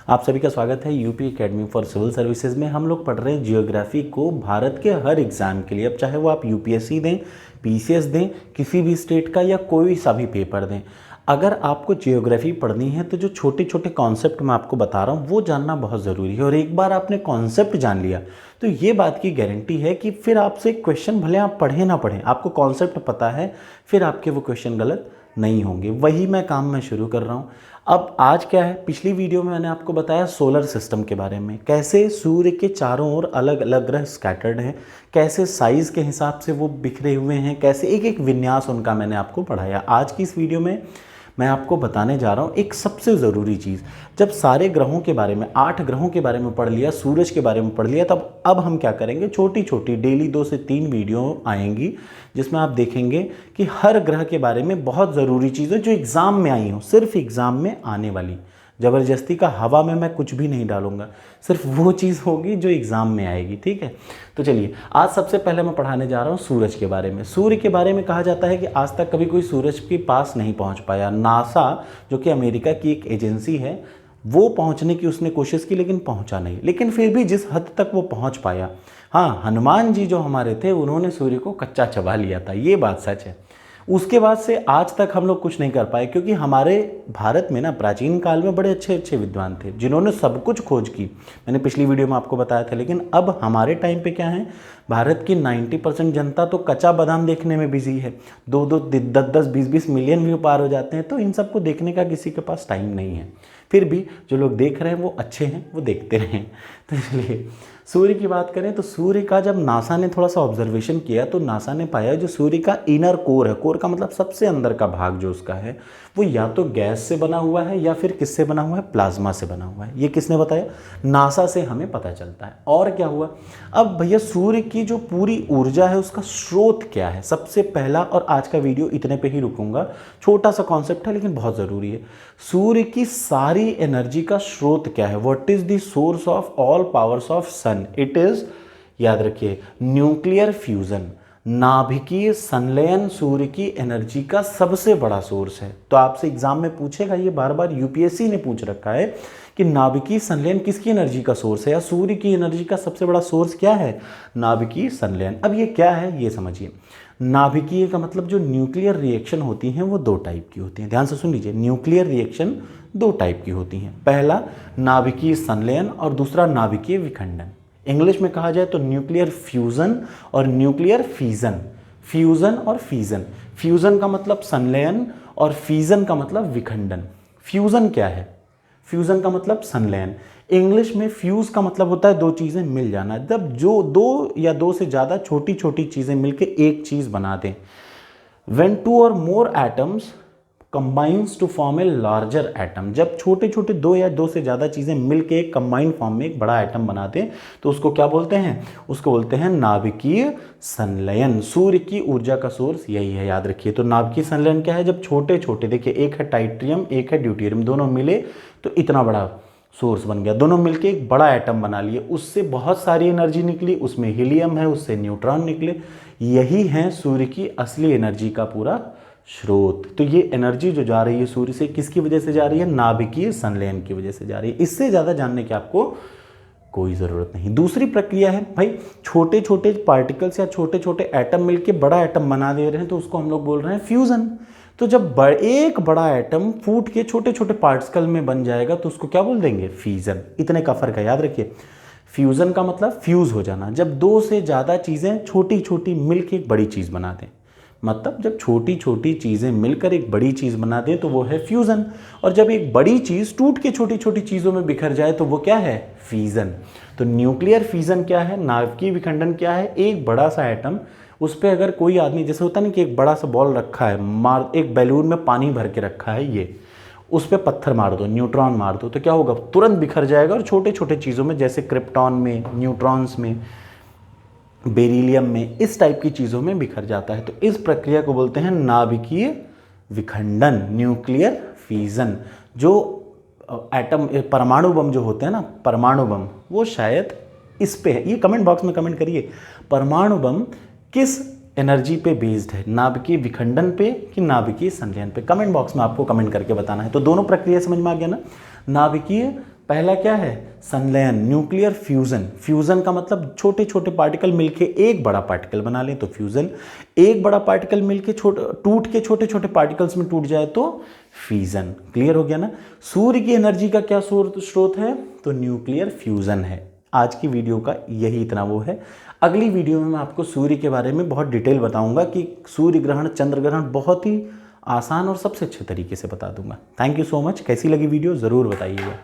आप सभी का स्वागत है UP academy for civil services में। हम लोग पढ़ रहे हैं जियोग्राफी को भारत के हर एग्ज़ाम के लिए। अब चाहे वो आप यूपीएससी दें, पीसीएस दें, किसी भी स्टेट का या कोई सा भी पेपर दें, अगर आपको जियोग्राफी पढ़नी है तो जो छोटे छोटे कॉन्सेप्ट मैं आपको बता रहा हूँ वो जानना बहुत ज़रूरी है। और एक बार आपने कॉन्सेप्ट जान लिया तो ये बात की गारंटी है कि फिर आपसे क्वेश्चन भले आप पढ़ें ना पढ़ें, आपको कॉन्सेप्ट पता है, फिर आपके वो क्वेश्चन गलत नहीं होंगे। वही मैं काम मैं शुरू कर रहा हूँ। अब आज क्या है, पिछली वीडियो में मैंने आपको बताया सोलर सिस्टम के बारे में, कैसे सूर्य के चारों ओर अलग अलग ग्रह स्कैटर्ड हैं, कैसे साइज़ के हिसाब से वो बिखरे हुए हैं, कैसे एक एक विन्यास उनका मैंने आपको पढ़ाया। आज की इस वीडियो में मैं आपको बताने जा रहा हूँ एक सबसे ज़रूरी चीज़। जब सारे ग्रहों के बारे में, 8 ग्रहों के बारे में पढ़ लिया, सूरज के बारे में पढ़ लिया, तब अब हम क्या करेंगे, छोटी छोटी डेली 2 से 3 वीडियो आएंगी जिसमें आप देखेंगे कि हर ग्रह के बारे में बहुत ज़रूरी चीज़ें जो एग्ज़ाम में आई हों, सिर्फ एग्ज़ाम में आने वाली। ज़बरदस्ती का हवा में मैं कुछ भी नहीं डालूंगा, सिर्फ वो चीज़ होगी जो एग्ज़ाम में आएगी। ठीक है, तो चलिए आज सबसे पहले मैं पढ़ाने जा रहा हूँ सूरज के बारे में। सूर्य के बारे में कहा जाता है कि आज तक कभी कोई सूरज के पास नहीं पहुँच पाया। नासा जो कि अमेरिका की एक एजेंसी है, वो पहुँचने की उसने कोशिश की लेकिन पहुँचा नहीं। लेकिन फिर भी जिस हद तक वो पहुँच पाया, हाँ, हनुमान जी जो हमारे थे उन्होंने सूर्य को कच्चा चबा लिया था, ये बात सच है। उसके बाद से आज तक हम लोग कुछ नहीं कर पाए, क्योंकि हमारे भारत में ना प्राचीन काल में बड़े अच्छे अच्छे विद्वान थे जिन्होंने सब कुछ खोज की, मैंने पिछली वीडियो में आपको बताया था। लेकिन अब हमारे टाइम पे क्या है, भारत की 90% जनता तो कच्चा बादाम देखने में बिजी है। 2-2, 10-10, 20-20 मिलियन व्यू पार हो जाते हैं, तो इन सबको देखने का किसी के पास टाइम नहीं है। फिर भी जो लोग देख रहे हैं वो अच्छे हैं, वो देखते रहें। तो इसलिए सूर्य की बात करें तो सूर्य का जब नासा ने थोड़ा सा ऑब्जर्वेशन किया तो नासा ने पाया जो सूर्य का इनर कोर है, कोर का मतलब सबसे अंदर का भाग जो उसका है, वो या तो गैस से बना हुआ है या फिर किससे बना हुआ है, प्लाज्मा से बना हुआ है। ये किसने बताया? नासा से हमें पता चलता है। और क्या हुआ, अब भैया सूर्य की जो पूरी ऊर्जा है उसका स्रोत क्या है, सबसे पहला, और आज का वीडियो इतने पे ही रुकूंगा, छोटा सा कॉन्सेप्ट है लेकिन बहुत ज़रूरी है। सूर्य की सारी एनर्जी का स्रोत क्या है? What is the source of all powers of sun? It is, याद रखिए, न्यूक्लियर फ्यूजन, नाभिकीय संलयन सूर्य की एनर्जी का सबसे बड़ा सोर्स है। तो आपसे एग्जाम में पूछेगा, ये बार बार यूपीएससी ने पूछ रखा है कि नाभिकीय संलयन किसकी एनर्जी का सोर्स है, या सूर्य की एनर्जी का सबसे बड़ा सोर्स क्या है? नाभिकीय संलयन। अब ये क्या है ये समझिए। नाभिकीय का मतलब जो न्यूक्लियर रिएक्शन होती हैं वो 2 टाइप की होती हैं। ध्यान से सुन लीजिए, न्यूक्लियर रिएक्शन 2 टाइप की होती हैं। पहला नाभिकीय संलयन और दूसरा नाभिकीय विखंडन। इंग्लिश में कहा जाए तो न्यूक्लियर फ्यूजन और न्यूक्लियर फीजन। फ्यूजन और फीजन, फ्यूजन का मतलब संलयन और फीजन का मतलब विखंडन। फ्यूजन क्या है? फ्यूजन का मतलब संलयन। इंग्लिश में फ्यूज का मतलब होता है 2 चीज़ें मिल जाना, जब जो 2 या 2 से ज़्यादा छोटी छोटी चीज़ें मिलकर एक चीज़ बना दें। When 2 or more atoms combines to form a larger atom, जब छोटे छोटे 2 या 2 से ज़्यादा चीज़ें मिलकर एक कंबाइंड फॉर्म में एक बड़ा एटम बनाते हैं तो उसको क्या बोलते हैं? उसको बोलते हैं नाभिकीय संलयन। सूर्य की ऊर्जा का सोर्स यही है, याद रखिए। तो नाभिकीय संलयन क्या है? जब छोटे छोटे, देखिए एक है टाइट्रियम एक है ड्यूटेरियम, दोनों मिले तो इतना बड़ा सोर्स बन गया, दोनों मिलके एक बड़ा एटम बना लिए, उससे बहुत सारी एनर्जी निकली, उसमें हीलियम है, उससे न्यूट्रॉन निकले। यही है सूर्य की असली एनर्जी का पूरा स्रोत। तो ये एनर्जी जो जा रही है सूर्य से, किसकी वजह से जा रही है? नाभिकीय संलयन की वजह से जा रही है। इससे ज़्यादा जानने की आपको कोई ज़रूरत नहीं। दूसरी प्रक्रिया है भाई, छोटे छोटे पार्टिकल्स या छोटे छोटे एटम मिलके बड़ा एटम बना दे रहे हैं तो उसको हम लोग बोल रहे हैं फ्यूज़न। तो जब एक बड़ा एटम फूट के छोटे छोटे पार्टिकल में बन जाएगा तो उसको क्या बोल देंगे? फ्यूजन। इतने का फर्क है, याद रखिए। फ्यूजन का मतलब फ्यूज हो जाना, जब 2 से ज़्यादा चीज़ें छोटी छोटी मिलकर एक बड़ी चीज़ बना दें। मतलब जब छोटी छोटी चीज़ें मिलकर एक बड़ी चीज़ बना दें तो वो है फ्यूज़न। और जब एक बड़ी चीज़ टूट के छोटी छोटी चीज़ों में बिखर जाए तो वो क्या है? फीजन। तो न्यूक्लियर फीजन क्या है? नाभिकीय विखंडन क्या है? एक बड़ा सा एटम, उस पर अगर कोई आदमी, जैसे होता नहीं कि एक बड़ा सा बॉल रखा है, एक बैलून में पानी भर के रखा है, ये उस पर पत्थर मार दो, न्यूट्रॉन मार दो, तो क्या होगा? तुरंत बिखर जाएगा और छोटे छोटे चीज़ों में, जैसे क्रिप्टॉन में, न्यूट्रॉन्स में, बेरिलियम में, इस टाइप की चीज़ों में बिखर जाता है। तो इस प्रक्रिया को बोलते हैं नाभिकीय विखंडन, न्यूक्लियर फीजन। जो एटम, परमाणु बम जो होते हैं ना, परमाणु बम, वो शायद इस पे है। ये कमेंट बॉक्स में कमेंट करिए, परमाणु बम किस एनर्जी पे बेस्ड है, नाभिकीय विखंडन पे कि नाभिकीय संलयन पे? कमेंट बॉक्स में आपको कमेंट करके बताना है। तो दोनों प्रक्रिया समझ में आ गया ना, नाभिकीय पहला क्या है? संलयन, न्यूक्लियर फ्यूजन। फ्यूजन का मतलब छोटे छोटे पार्टिकल मिलके एक बड़ा पार्टिकल बना लें तो फ्यूजन। एक बड़ा पार्टिकल मिलके टूट के छोटे छोटे पार्टिकल्स में टूट जाए तो फीजन। क्लियर हो गया ना? सूर्य की एनर्जी का क्या स्रोत है? तो न्यूक्लियर फ्यूजन है। आज की वीडियो का यही इतना वो है। अगली वीडियो में मैं आपको सूर्य के बारे में बहुत डिटेल बताऊंगा कि सूर्य ग्रहण, चंद्र ग्रहण बहुत ही आसान और सबसे अच्छे तरीके से बता दूंगा। Thank you so much. कैसी लगी वीडियो ज़रूर बताइएगा।